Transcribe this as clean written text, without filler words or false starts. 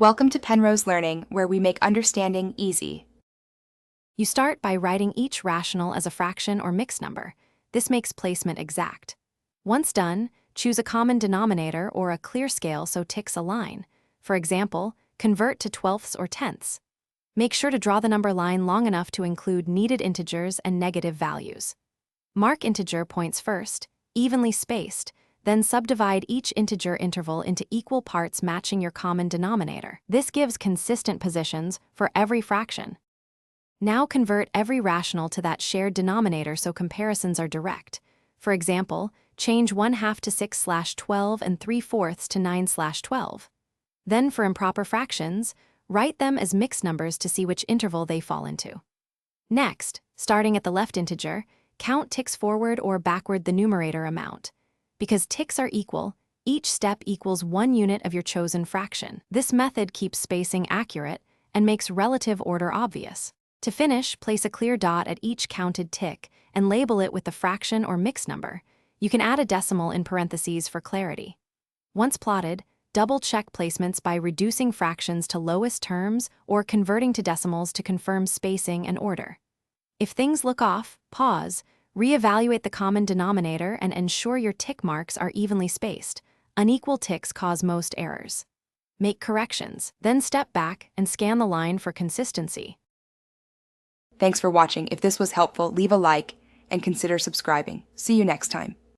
Welcome to Penrose Learning, where we make understanding easy. You start by writing each rational as a fraction or mixed number. This makes placement exact. Once done, choose a common denominator or a clear scale so ticks align. For example, convert to twelfths or tenths. Make sure to draw the number line long enough to include needed integers and negative values. Mark integer points first, evenly spaced, then subdivide each integer interval into equal parts matching your common denominator. This gives consistent positions for every fraction. Now convert every rational to that shared denominator so comparisons are direct. For example, change 1/2 to 6/12 and 3/4 to 9/12. Then for improper fractions, write them as mixed numbers to see which interval they fall into. Next, starting at the left integer, count ticks forward or backward the numerator amount. Because ticks are equal, each step equals 1 unit of your chosen fraction. This method keeps spacing accurate and makes relative order obvious. To finish, place a clear dot at each counted tick and label it with the fraction or mixed number. You can add a decimal in parentheses for clarity. Once plotted, double-check placements by reducing fractions to lowest terms or converting to decimals to confirm spacing and order. If things look off, pause, reevaluate the common denominator and ensure your tick marks are evenly spaced. Unequal ticks cause most errors. Make corrections, then step back and scan the line for consistency. Thanks for watching. If this was helpful, leave a like and consider subscribing. See you next time.